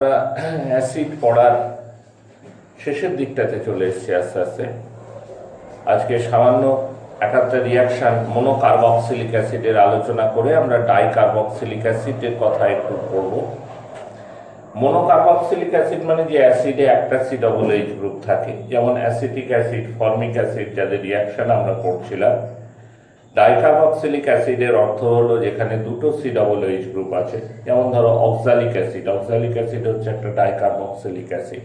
আমরা অ্যাসিড পড়ার শেষের দিকটাতে চলে এসেছি আস্তে আস্তে। আজকে সামান্য একটা রিয়াকশন মনোকার্বক্সিলিক অ্যাসিডের আলোচনা করে আমরা ডাইকার্বক্সিলিক অ্যাসিডের কথা একটু পড়ব। মনোকার্বক্সিলিক অ্যাসিড মানে যে অ্যাসিডে একটা সি ডবল এইচ গ্রুপ থাকে, যেমন অ্যাসিটিক অ্যাসিড, ফর্মিক অ্যাসিড যাদের রিয়াকশন আমরা পড়ছিলাম। ডাইকার্বক্সিলিক অ্যাসিডের অর্থ হলো যেখানে দুটো সি ডবল এইচ গ্রুপ আছে, যেমন ধরো অক্সালিক অ্যাসিড। অক্সালিক অ্যাসিড হচ্ছে একটা ডাইকার্বক্সিলিক অ্যাসিড।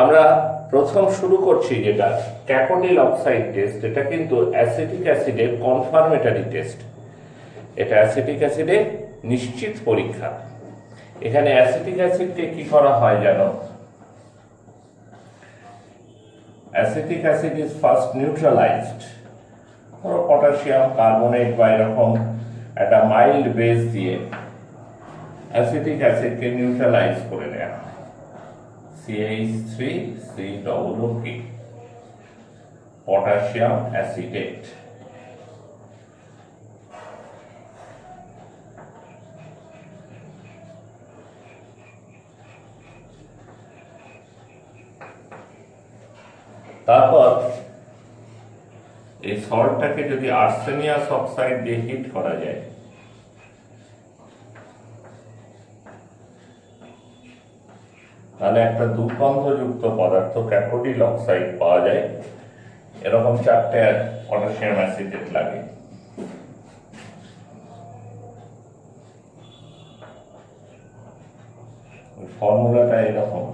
আমরা প্রথম শুরু করছি যেটা ক্যাকোডিল অক্সাইড টেস্ট। এটা কিন্তু অ্যাসিটিক অ্যাসিডের কনফার্মেটরি টেস্ট, এটা অ্যাসিটিক অ্যাসিডের নিশ্চিত পরীক্ষা। এখানে অ্যাসিটিক অ্যাসিডকে কি করা হয় জানো? Acetic acid is first neutralised. ধরো পটাশিয়াম কার্বনেট বা এরকম একটা মাইল্ড বেস দিয়ে অ্যাসিটিক অ্যাসিডকে নিউট্রালাইজ করে নেওয়া হয়। CH3COOP, potassium acetate. তারপর এই সল্টটাকে যদি আর্সেনিয়াস অক্সাইড দিয়ে হিট করা যায়, তাহলে একটা দুর্গন্ধযুক্ত পদার্থ ক্যাকোডিল অক্সাইড পাওয়া যায়। এরকম চারটে পটাশিয়াম অ্যাসিটেট লাগে। ফর্মুলাটা এরকম।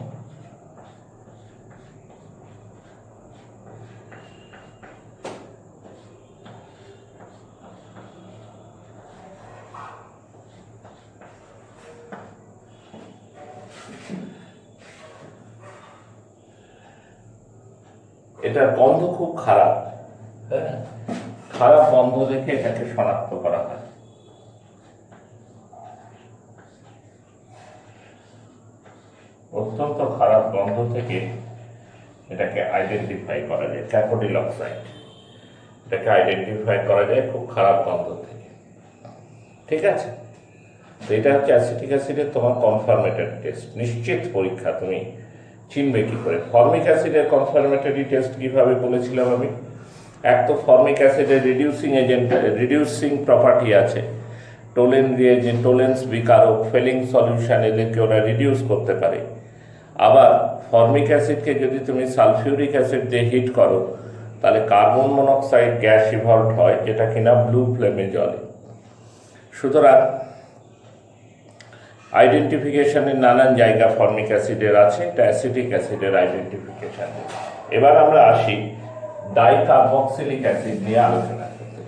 এটার গন্ধ খুব খারাপ, খারাপ গন্ধ দেখে এটাকে শনাক্ত করা হয়। অত্যন্ত খারাপ গন্ধ থেকে এটাকে আইডেন্টিফাই করা যায়। ক্যাকোডিল অক্সাইড এটাকে আইডেন্টিফাই করা যায় খুব খারাপ গন্ধ থেকে। ঠিক আছে, তো এটা হচ্ছে অ্যাসিটিক অ্যাসিডের তোমার কনফার্মেটরি টেস্ট, নিশ্চিত পরীক্ষা। তুমি চিনবে কি করে? ফর্মিক অ্যাসিডের কনফার্মেটরি টেস্ট কিভাবে বলেছিলাম আমি? এক তো ফর্মিক অ্যাসিডের রিডিউসিং এজেন্ট, রিডিউসিং প্রপার্টি আছে। টোলেন রিয়েজেন্ট, টোলেন্স বিকারক, ফেলিং সলিউশন, এদেরকে ওরা রিডিউস করতে পারে। আবার ফর্মিক অ্যাসিডকে যদি তুমি সালফিউরিক অ্যাসিড দিয়ে হিট করো, তাহলে কার্বন মনোক্সাইড গ্যাস ইভলভ হয়, যেটা কিনা ব্লু ফ্লেমে জ্বলে। সুতরাং আইডেন্টিফিকেশনের নানান জায়গা ফর্মিক অ্যাসিডের আছে, এটা অ্যাসিটিক অ্যাসিডের আইডেন্টিফিকেশন। এবার আমরা আসি ডাইকার্বক্সিলিক অ্যাসিড নিয়ে আলোচনা করতে।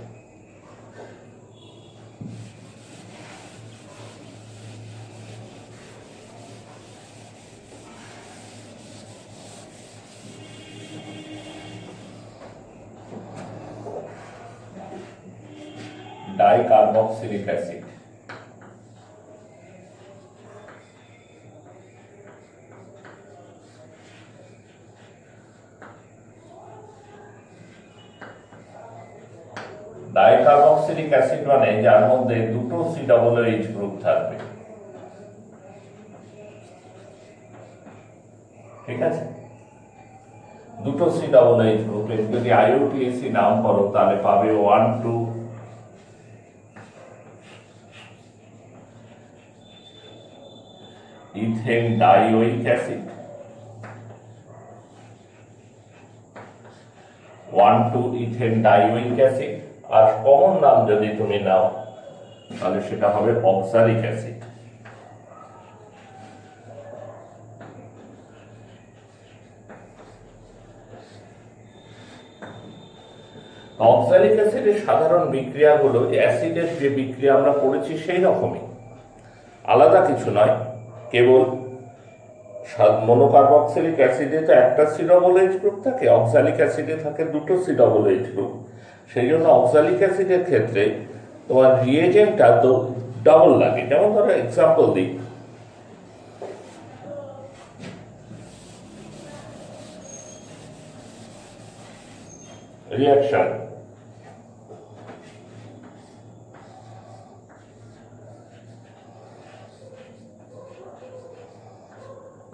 ডাইকার্বক্সিলিক অ্যাসিড ডাইকার্বক্সিলিক অ্যাসিড মানে যার মধ্যে দুটো সি ডবল এইচ গ্রুপ থাকবে। ঠিক আছে, দুটো সি ডবল এইচ গ্রুপের যদি আইইউটিএসি নাম করো তাহলে পাবে 1,2 ইথেন ডাইওয়িক অ্যাসিড, 1,2 ইথেন ডাইওয়িক অ্যাসিড। আর কমন নাম যদি তুমি নাও তাহলে সেটা হবে অক্সালিক অ্যাসিড। অক্সালিক অ্যাসিডের সাধারণ বিক্রিয়াগুলো অ্যাসিডের যে বিক্রিয়া আমরা পড়েছি সেই রকমই, আলাদা কিছু নয়। কেবল মনোকার্বক্সিলিক অ্যাসিডে তো একটা সি ডবল এইচ গ্রুপ থাকে, অক্সালিক অ্যাসিডে থাকে দুটো সি ডবল এইচ গ্রুপ। সেই জন্য অক্সালিক অ্যাসিডের ক্ষেত্রে তোমার রিয়েজেন্টটা তো ডবল লাগে। যেমন ধরো এক্সাম্পল দিই, রিয়াকশন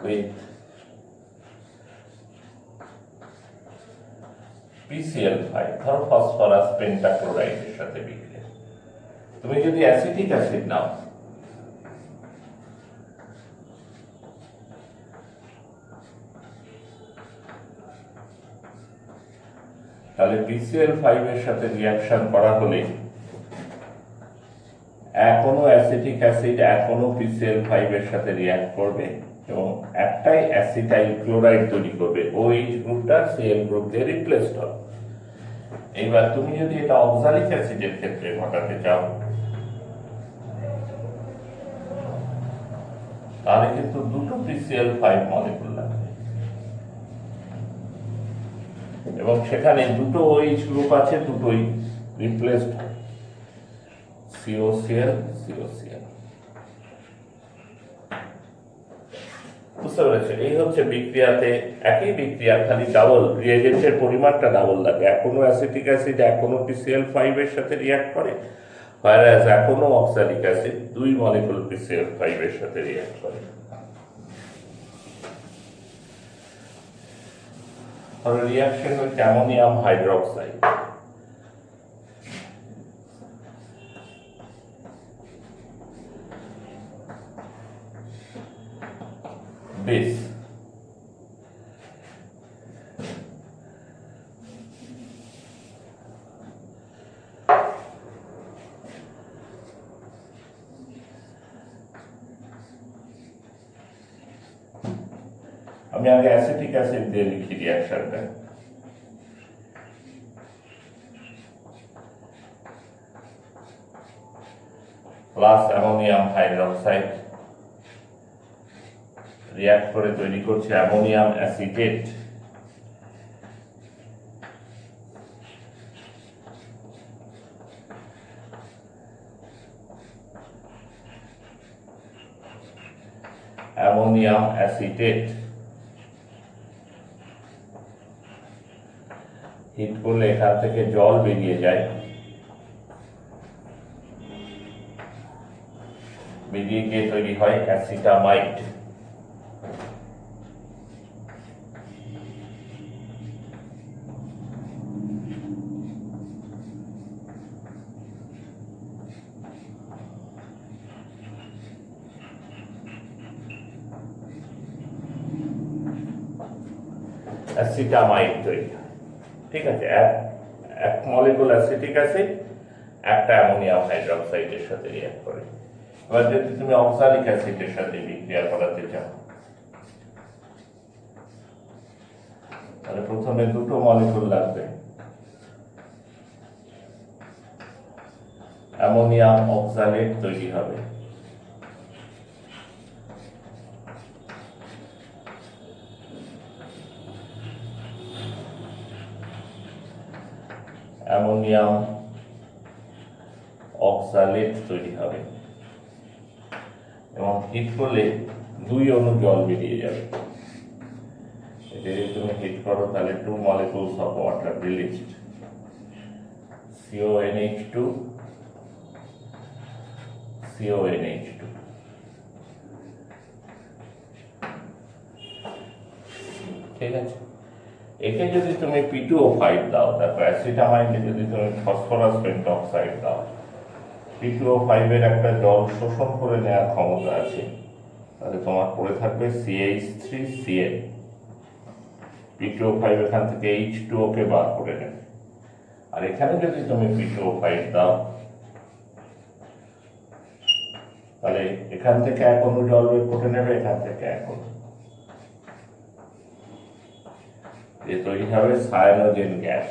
with PCl5, ধরো ফসফরাস পেন্টাক্লোরাইডের সাথে বিক্রিয়া। তুমি যদি অ্যাসিটিক অ্যাসিড নাও, তাহলে PCl5 এর সাথে রিয়াকশন করা হলে এখনো অ্যাসিটিক অ্যাসিড এখনো PCl5 এর সাথে রিয়াক্ট করবে এবং একটাই অ্যাসিটাইল ক্লোরাইড তৈরি করবে, OH গ্রুপটা Cl গ্রুপ দিয়ে রিপ্লেসড হবে। এইবার তুমি যদি এটা অক্সালিক অ্যাসিডের ক্ষেত্রে ঘটাতে চাও, তাহলে কিন্তু দুটো PCl5 মলিকুল লাগবে এবং সেখানে দুটো OH গ্রুপ আছে, দুটোই রিপ্লেসড হবে, COCl COCl। বুঝতে পেরেছো? এই হচ্ছে বিক্রিয়াতে একই বিক্রিয়া, খালি ডাবল রিয়েজেন্টের পরিমাণটা ডাবল লাগে। এখনো অ্যাসিটিক অ্যাসিড এখনো PCl5 এর সাথে রিয়াক্ট করে, whereas এখনো অক্সালিক অ্যাসিড দুই মলিকুল PCl5 এর সাথে রিয়াক্ট করে। और reaction with ammonium hydroxide, this আমি আগে অ্যাসিটিক অ্যাসিড দিয়ে লিখি রিঅ্যাকশনটা, প্লাস অ্যামোনিয়াম হাইড্রোক্সাইড রিঅ্যাক্ট করে তৈরি করছে ammonium acetate, ammonium acetate heat করলে এখান থেকে জল বেরিয়ে যায়, বেরিয়ে গিয়ে তৈরি হয় অ্যাসিটামাইড। অ্যাসিটামাইড তৈরি, ঠিক আছে। এক মলিকুল অ্যাসিটিক অ্যাসিড একটা অ্যামোনিয়াম হাইড্রোক্সাইডের সাথে রিঅ্যাক্ট করে। এবার যদি তুমি অক্সালিক অ্যাসিডের সাথে বিক্রিয়া করাতে চাও, তাহলে প্রথমে দুটো মলিকুল লাগবে, অ্যামোনিয়াম অক্সালেট তৈরি হবে, অ্যামোনিয়াম অক্সালেট তৈরি হবে এবং হিট করলে দুই অণু জল বেরিয়ে যাবে। যদি তুমি হিট করো তাহলে 2 molecules of water released, CONH2 CONH2। ঠিক আছে, একে যদি তুমি P2O5 দাও, তারপর অ্যাসিটামাইডে যদি তুমি ফসফরাস পেন্টক্সাইড দাও, P2O5 এর একটা জল শোষণ করে নেওয়ার ক্ষমতা আছে, তাহলে তোমার পড়ে থাকবে CH3Cl। P2O5 এখান থেকে H2O কে বার করে নেবে, আর এখানে যদি তুমি P2O5 দাও, তাহলে এখান থেকে এক অণু জল বের করে নেবে, এখান থেকে এক অণু, যে তৈরি হবে Cyanogen gas,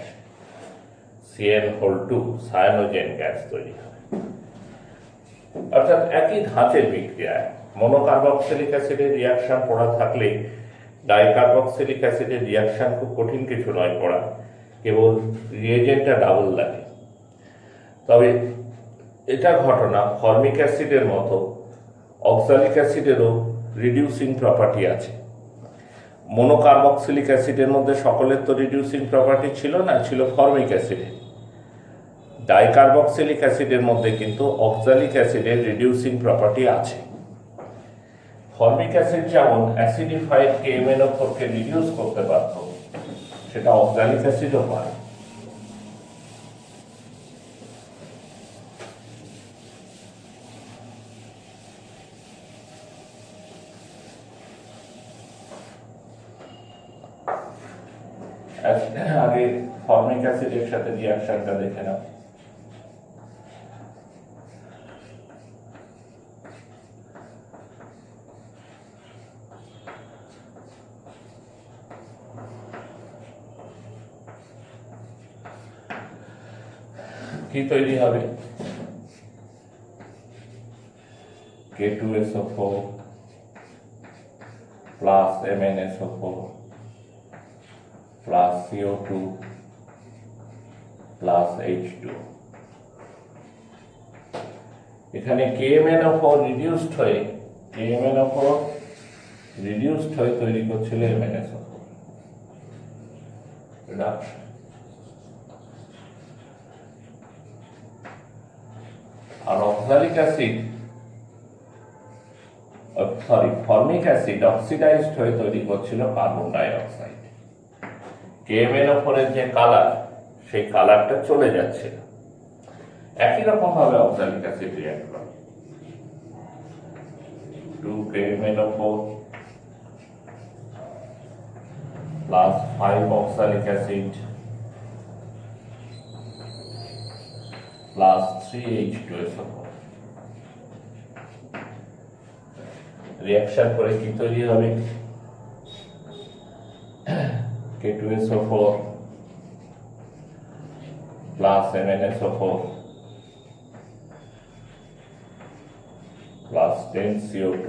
CN2 Cyanogen gas তৈরি হবে। অর্থাৎ একই ধাঁচের বিক্রিয়ায় মনোকার্বক্সিলিক অ্যাসিডের রিয়াকশন পড়া থাকলে ডাইকার্বক্সিলিক অ্যাসিডের রিয়াকশন খুব কঠিন কিছু নয় পড়া, কেবল রিয়েজেন্টটা ডাবল লাগে। তবে এটা ঘটনা ফর্মিক অ্যাসিডের মতো অক্সালিক অ্যাসিডেরও রিডিউসিং প্রপার্টি আছে। মনোকার্বক্সিলিক অ্যাসিডের মধ্যে সকলের তো রিডিউসিং প্রপার্টি ছিল না, ছিল ফর্মিক অ্যাসিডে। ডাইকার্বক্সিলিক অ্যাসিডের মধ্যে কিন্তু অক্সালিক অ্যাসিডের রিডিউসিং প্রপার্টি আছে। ফর্মিক অ্যাসিড যেমন অ্যাসিডিফাইড KMnO4 কে রিডিউস করতে পারত, সেটা অক্সালিক অ্যাসিডও পারে। আগে ফর্মিক অ্যাসিডের সাথে রিয়াকশনটা দেখে নাও। কি তৈরি হবে? K2SO4 plus MnSO4 plus CO2 plus H2। এখানে KMnO4 রিডিউসড হয়ে তৈরি করছিল MnSO4 রিডাকশন। আর oxalic acid formic acid oxidised হয়ে তৈরি করছিল কার্বন ডাই অক্সাইড। KMnO4 এর যে কালার, সেই কালারটা চলে যাচ্ছে। একই রকম ভাবে অক্সালিক অ্যাসিড রিঅ্যাক্ট করে। 2KMnO4 plus 5 oxalic acid plus 3H2SO4 reaction করে কি তৈরি হবে? K2SO4 plus MnSO4 plus 10CO2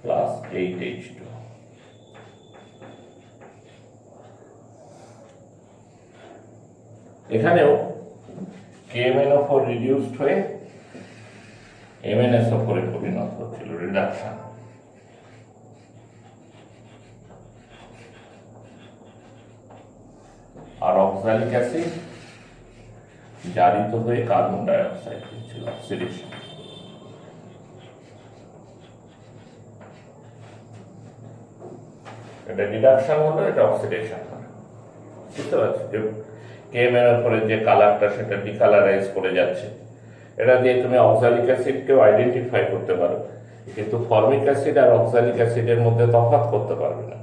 plus 8H2। এখানেও KMnO4 রিডিউসড হয়ে MnSO4 এ পরিণত হচ্ছিল, রিডাকশন। আর অক্সালিক অ্যাসিড জারিত হয়ে কার্বন ডাই অক্সাইড হচ্ছিল, অক্সিডেশন। এটা রিডাকশন হলো, এটা অক্সিডেশন হলো। বুঝতে পারছি যে KMnO4 এর যে কালারটা, সেটা ডিকালারাইজ করে যাচ্ছে। এটা দিয়ে তুমি অক্সালিক অ্যাসিডকেও আইডেন্টিফাই করতে পারো, কিন্তু ফর্মিক অ্যাসিড আর অক্সালিক অ্যাসিডের মধ্যে তফাৎ করতে পারবে না।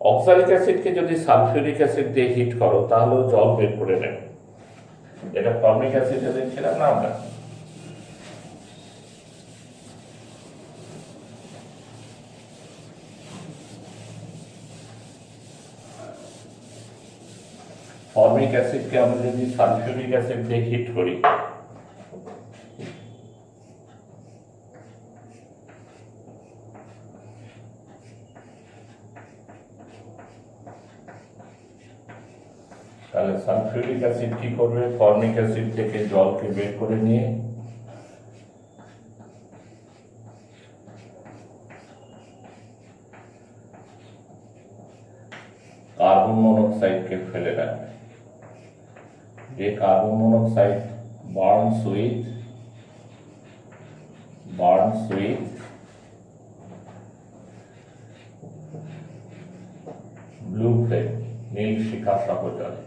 অক্সালিক অ্যাসিডকে যদি সালফিউরিক অ্যাসিড দিয়ে হিট করো, তাহলেও জল বের করে নেবে। এটা ফর্মিক অ্যাসিডে দেখছিলাম না আমরা। ফর্মিক অ্যাসিডকে আমরা যদি সালফিউরিক অ্যাসিড দিয়ে হিট করি, তাহলে সালফিউরিক অ্যাসিড কি করবে? ফর্মিক অ্যাসিড থেকে জলকে বের করে নিয়ে কার্বন মনোক্সাইডকে ফেলে রাখবে। যে carbon monoxide burns with blue flame, নীল শিখা সহ জলে।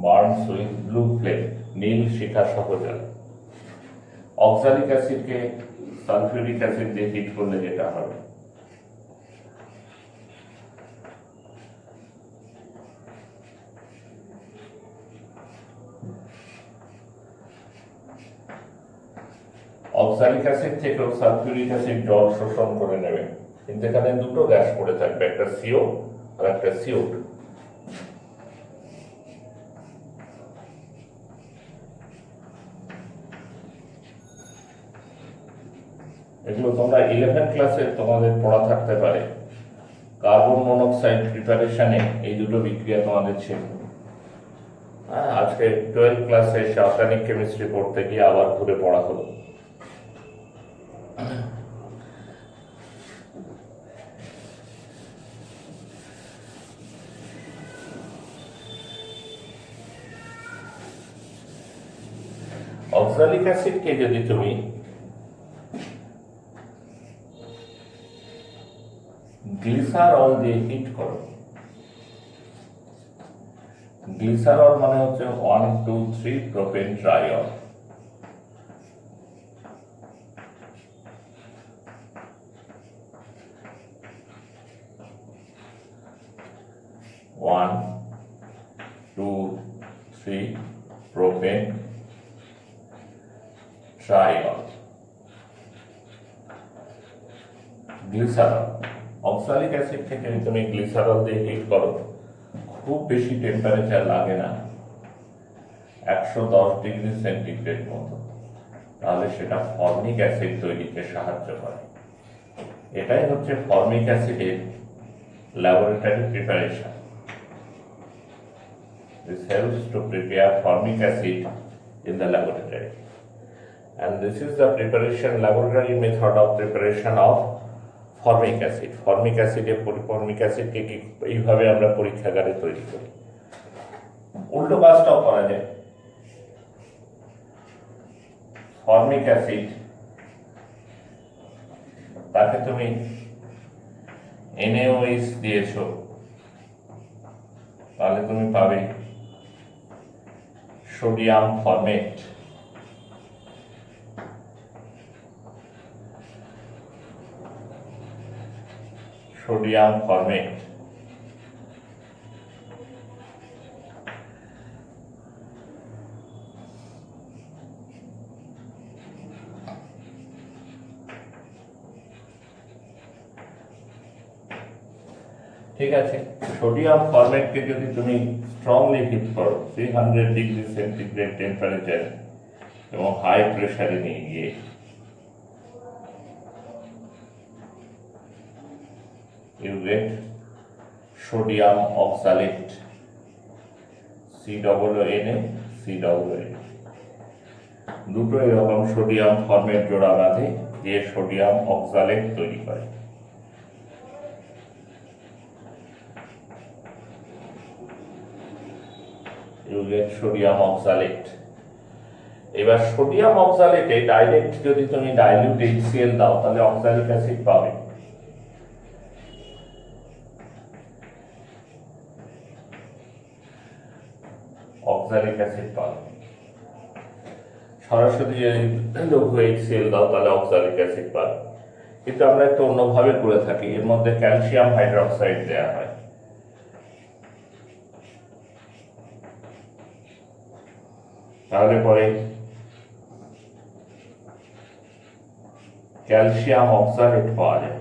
বার্নস উইথ ব্লু ফ্লেম, নীল শিখা সহ জলে। অক্সালিক অ্যাসিডকে সালফিউরিক অ্যাসিড দিয়ে হিট করলে যেটা হবে, অক্সালিক অ্যাসিড থেকেও সালফিউরিক অ্যাসিড জল শোষণ করে নেবে, কিন্তু এখানে দুটো গ্যাস পড়ে থাকবে, একটা CO আর একটা CO2। এগুলো তোমরা 11 ক্লাসে তোমাদের পড়া থাকতে পারে। কার্বন মনোক্সাইড প্রিপারেশনে এই দুটো বিক্রিয়া তোমাদের ছিল। আজকে 12 ক্লাসে রাসায়নিক কেমিস্ট্রি পড়তে গিয়ে আবার ঘুরে পড়া হলো। অক্সালিক অ্যাসিডকে যদি তুমি গ্লিসারল দিয়ে হিট করো, গ্লিসারল মানে হচ্ছে 1,2,3 propane triol. One two three propane triol glycerol. Oxalic acid থেকে যদি তুমি গ্লিসারল দিয়ে হিট করো, খুব বেশি টেম্পারেচার লাগে না, 110 ডিগ্রি সেন্টিগ্রেড মতো, তাহলে সেটা ফর্মিক অ্যাসিড তৈরিতে সাহায্য করে। এটাই হচ্ছে ফর্মিক অ্যাসিডের laboratory preparation. This helps to prepare formic acid in the laboratory, and this is the preparation laboratory method of preparation of formic acid. Formic acid formic acid কে এইভাবে আমরা পরীক্ষাগারে তৈরি করি। উল্টো কাজটাও করা যায়। ফর্মিক অ্যাসিড তাকে তুমি NaOH দিয়েছো, তাহলে তুমি পাবে সোডিয়াম ফরমেট। সোডিয়াম ফরমেট ঠিক আছে। সোডিয়াম ফরমেটকে যদি তুমি স্ট্রংলি হিট করো 300 ডিগ্রি সেন্টিগ্রেড টেম্পারেচার এবং হাই প্রেসারে নিয়ে গিয়ে, you get sodium oxalate, COONA, দুটো এরকম সোডিয়াম ফরমেট জোড়া বাঁধে দিয়ে সোডিয়াম অক্সালেট তৈরি করে। You get sodium oxalate. এবার সোডিয়াম অক্সালেটে ডাইরেক্ট যদি তুমি ডাইলিউট HCl দাও, তাহলে অক্সালিক অ্যাসিড পাবে। অক্সালিক অ্যাসিড পাবে। সরাসরি যদি লঘু HCl দাও, তাহলে অক্সালিক অ্যাসিড পাবে। কিন্তু আমরা একটু অন্যভাবে করে থাকি, এর মধ্যে ক্যালসিয়াম হাইড্রোক্সাইড দেওয়া হয়। তাহলে পরে ক্যালসিয়াম অক্সালেট পাওয়া যায়।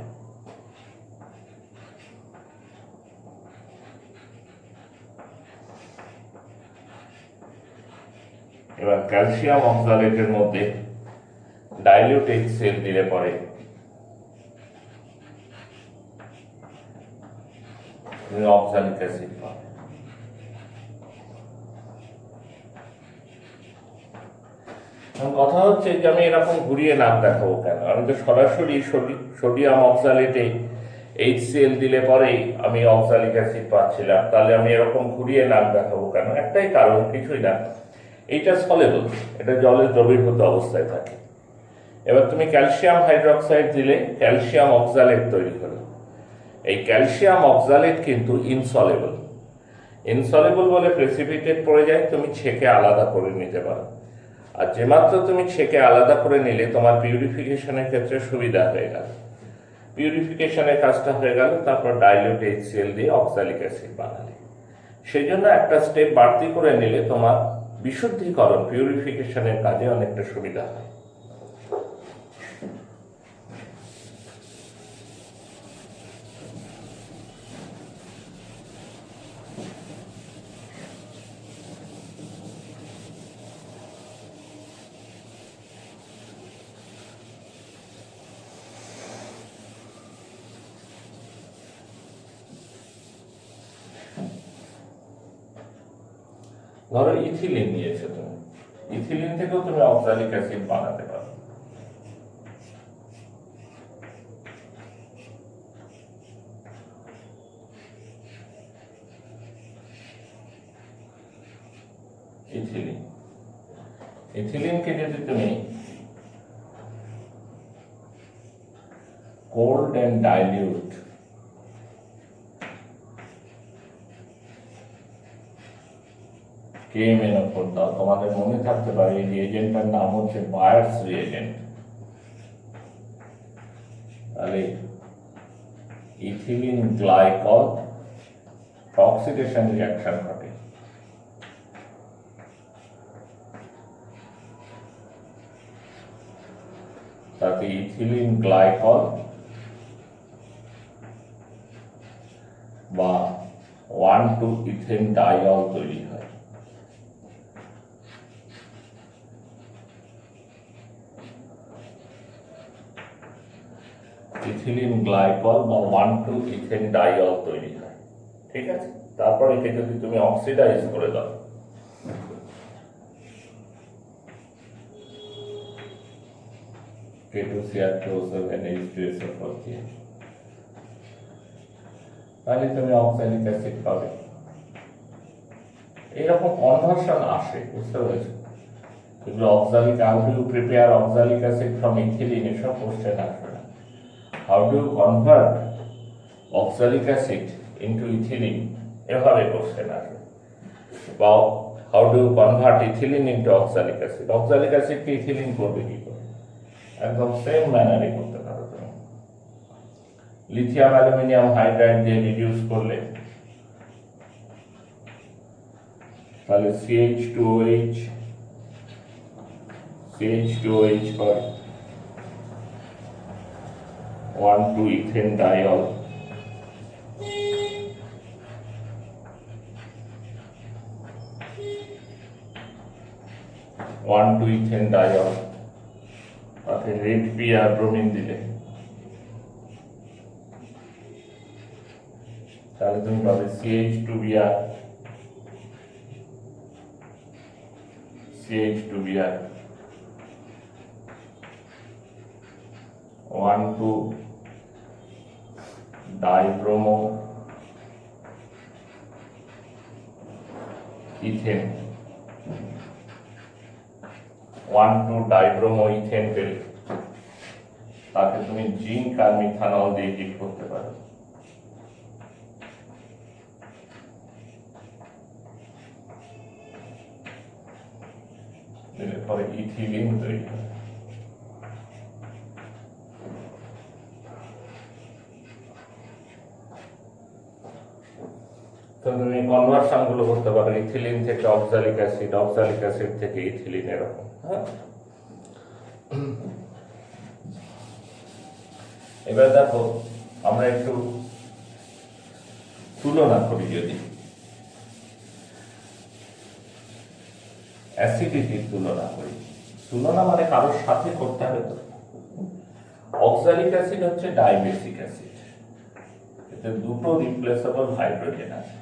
এবার ক্যালসিয়াম অক্সালেটের মধ্যে ডাইলিউট HCl দিলে পরে অক্সালিক অ্যাসিড পাবে। কথা হচ্ছে যে আমি এরকম ঘুরিয়ে নাম দেখাবো কেন? আমি তো সরাসরি সোডিয়াম অক্সালেটে HCl দিলে পরেই আমি অক্সালিক অ্যাসিড পাচ্ছিলাম, তাহলে আমি এরকম ঘুরিয়ে নাম দেখাবো কেন? একটাই কারণ, কিছুই না, এইটা সলেবল, এটা জলের দ্রবীভূত অবস্থায় থাকে। এবার তুমি ক্যালসিয়াম হাইড্রোক্সাইড দিলে ক্যালসিয়াম অক্সালেট তৈরি হলো। এই ক্যালসিয়াম অক্সালেট কিন্তু ইনসলেবল। ইনসলেবল বলে প্রেসিপিটেট পড়ে যায়, তুমি ছেঁকে আলাদা করে নিতে পারো। আর যে মাত্র তুমি ছেঁকে আলাদা করে নিলে তোমার পিউরিফিকেশনের ক্ষেত্রে সুবিধা হয়ে গেল। পিউরিফিকেশনের কাজটা হয়ে গেল, তারপর ডাইলিউট HCl দিয়ে অক্সালিক অ্যাসিড বানালে। সেই জন্য একটা স্টেপ বাড়তি করে নিলে তোমার বিশুদ্ধিকরণ পিউরিফিকেশনের কাজে অনেকটা সুবিধা হয়। ধরো ইথিলিন নিয়েছো তুমি, ইথিলিন থেকেও তুমি অক্সালিক অ্যাসিড বানাতে পারো। ইথিলিন ইথিলিনকে যদি তুমি কোল্ড অ্যান্ড ডাইলিউট KMN উপর দাও, তোমাদের মনে থাকতে পারে এই রিএজেন্টটার নাম হচ্ছে বায়ার্স রিএজেন্ট। তাহলে ইথিলিন গ্লাইকল অক্সিডেশন রিঅ্যাকশন ঘটে। তাতে ইথিলিন গ্লাইকল বা 1,2-ইথেন ডাইঅল তৈরি হয়। ইথিলিন গ্লাইকল বা 1,2-ইথেন ডাইঅল তৈরি হয়, ঠিক আছে। তারপর একে যদি তুমি অক্সিডাইজ করে দাও, K2Cr2O7H2SO4 দিয়ে, তাহলে তুমি অক্সালিক অ্যাসিড পাবে। এইরকম কনভার্সন আসে, বুঝতে পেরেছো? এগুলো oxalic, how do you prepare oxalic acid from ethylene, এসব কোশ্চেন আসবে না। How do you convert oxalic acid into ethylene, এভাবে কোশ্চেন আসবে। বা how do you convert ethylene into oxalic acid, oxalic অ্যাসিডকে ইথিলিন করবে কি করে? একদম সেম ম্যানারে করতে পারো তুমি। লিথিয়াম অ্যালুমিনিয়াম হাইড্রাইড দিয়ে রিডিউস করলে তাহলে CH2OH পর 1,2-ইথেন ডাইঅল, তাতে রেড পি আর ব্রোমিন দিলে তাহলে তুমি পাবে CH2Br, CH2Br 1,2-ডাইব্রোমো ইথেন, 1,2-ডাইব্রোমো ইথেন পেলে তাকে তুমি জিঙ্ক আর মিথানল দিয়ে হিট করতে পারো। দিলে পরে ইথিলিন তৈরি হয়। তো তুমি কনভার্সন গুলো করতে পারো, ইথিলিন থেকে অক্সালিক অ্যাসিড, অক্সালিক অ্যাসিড থেকে ইথিলিন, এরকম। হ্যাঁ, এবার দেখো আমরা একটু তুলনা করি। যদি অ্যাসিডিটির তুলনা করি, তুলনা মানে কারোর সাথে করতে হবে। তো অক্সালিক অ্যাসিড হচ্ছে ডাইবেসিক অ্যাসিড, এতে দুটো রিপ্লেসেবল হাইড্রোজেন আছে।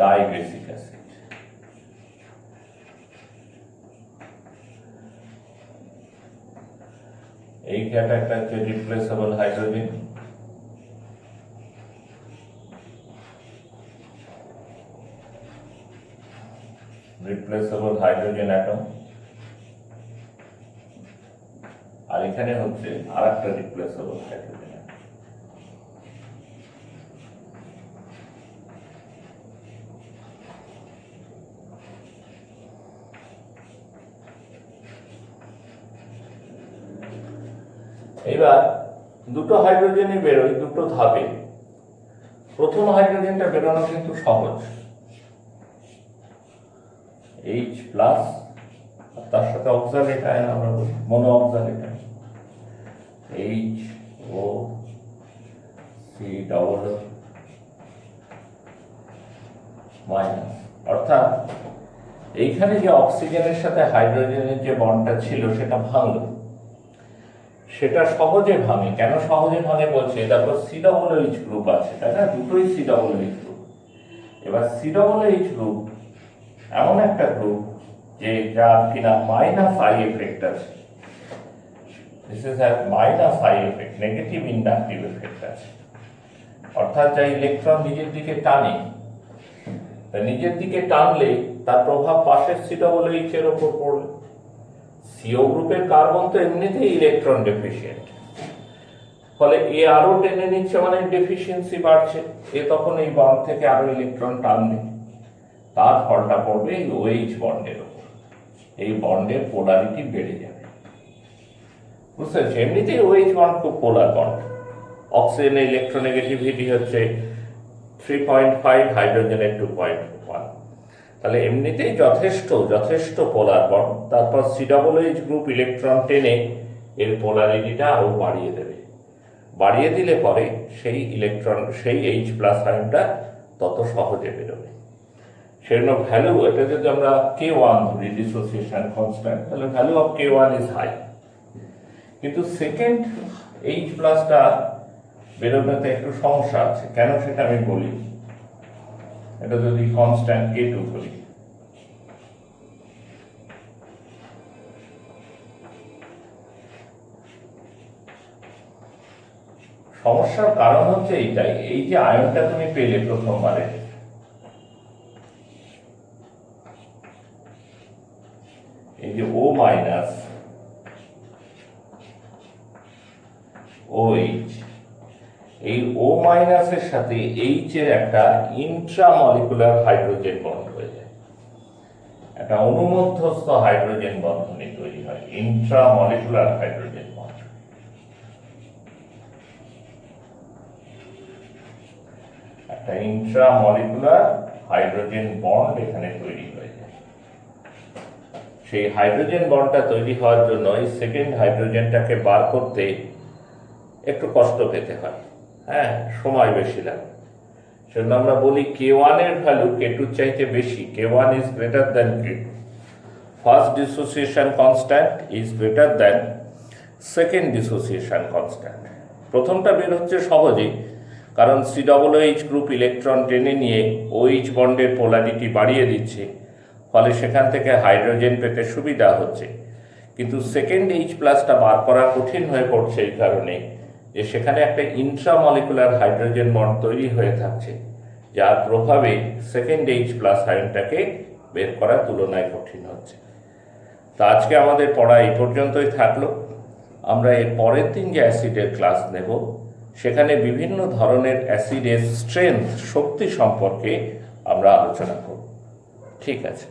ডাইবেসিক অ্যাসিড এই ক্যাটাগরিটা হচ্ছে replaceable hydrogen, replaceable hydrogen atom, আর এখানে হচ্ছে আরেকটা রিপ্লেসেবল হাইড্রোজেন অ্যাটম। এবার দুটো হাইড্রোজেনই বেরোয় দুটো ধাপে। প্রথম হাইড্রোজেনটা বেরোনো কিন্তু সহজ, H প্লাস, তার সাথে অক্সালেট আয়ন, আমরা বলি মনো অক্সালেট আয়ন, HOC মাইনাস। অর্থাৎ এইখানে যে অক্সিজেনের সাথে হাইড্রোজেনের যে বন্ডটা ছিল সেটা ভাঙলো, সেটা সহজে ভাঙে। কেন সহজে ভাঙে বলছে, তারপর COOH গ্রুপ আছে, তাই না? দুটোই COOH গ্রুপ। এবার COOH গ্রুপ এমন একটা গ্রুপ যে যার কিনা মাইনাস আই এফেক্ট আছে, this is have minus I effect, negative inductive effect আছে। অর্থাৎ যা ইলেকট্রন নিজের দিকে টানে, নিজের দিকে টানলে তার প্রভাব পাশের COOH এর ওপর পড়বে। CO গ্রুপের কার্বন তো এমনিতেই ইলেকট্রন ডেফিসিয়েন্ট, ফলে এ আরো টেনে নিচ্ছে, মানে ডেফিসিয়েন্সি বাড়ছে, এ তখন এই বন্ড থেকে আরো ইলেকট্রন টানবে, তার ফলটা পড়বে এই OH বন্ডের ওপর, এই বন্ডের পোলারিটি বেড়ে যাবে। বুঝতে পারছি? এমনিতেই OH বন্ড খুব পোলার বন্ড। অক্সিজেনের ইলেকট্রোনেগেটিভিটি হচ্ছে 3.5, হাইড্রোজেনের 2.1, তাহলে এমনিতেই যথেষ্ট পোলার বন্ড। তারপর COOH গ্রুপ ইলেকট্রন টেনে এর পোলারিটিটা আরো বাড়িয়ে দেবে, বাড়িয়ে দিলে পরে সেই ইলেকট্রন, সেই H প্লাস আয়নটা তত সহজে বেরোবে। সেজন্য ভ্যালু, এটা যদি আমরা K1 ধরি, ডিসোসিয়েশন কনস্ট্যান্ট, তাহলে value of K1 is high. কিন্তু সেকেন্ড H প্লাসটা বেরোনোতে একটু সমস্যা আছে। কেন সেটা আমি বলি। এটা যদি কনস্ট্যান্ট K2 ধরি, সমস্যার কারণ হচ্ছে এইটাই, এই যে আয়নটা তুমি পেলে প্রথমবারে, এই যে O মাইনাস OH, এই O মাইনাসের সাথে H এর একটা ইন্ট্রামলিকুলার হাইড্রোজেন বন্ড হয়ে যায়, একটা অনুমধ্যস্থ হাইড্রোজেন বন্ধনী তৈরি হয়, ইন্ট্রামলিকুলার হাইড্রোজেন বন্ড। একটা ইন্ট্রামলিকুলার হাইড্রোজেন বন্ড এখানে তৈরি হয়ে যায়। সেই হাইড্রোজেন বন্ডটা তৈরি হওয়ার জন্য এই সেকেন্ড হাইড্রোজেনটাকে বার করতে একটু কষ্ট পেতে হয়, হ্যাঁ, সময় বেশি লাগে। সেজন্য আমরা বলি K1 এর ভ্যালু K2 চাইতে বেশি, K1 is greater than K2, first dissociation constant is greater than second dissociation constant. প্রথমটা বের হচ্ছে সহজেই, কারণ COOH গ্রুপ ইলেকট্রন টেনে নিয়ে OH বন্ডের পোলারিটি বাড়িয়ে দিচ্ছে, ফলে সেখান থেকে হাইড্রোজেন পেতে সুবিধা হচ্ছে। কিন্তু সেকেন্ড H প্লাসটা বার করা কঠিন হয়ে পড়ছে এই কারণে যে সেখানে একটা ইন্ট্রামলিকুলার হাইড্রোজেন বন্ড তৈরি হয়ে থাকছে, যার প্রভাবে সেকেন্ড H প্লাস আয়নটাকে বের করা তুলনায় কঠিন হচ্ছে। তা আজকে আমাদের পড়া এই পর্যন্তই থাকলো। আমরা এর পরের দিন যে অ্যাসিডের ক্লাস নেব, সেখানে বিভিন্ন ধরনের অ্যাসিডের স্ট্রেংথ, শক্তি সম্পর্কে আমরা আলোচনা করব। ঠিক আছে।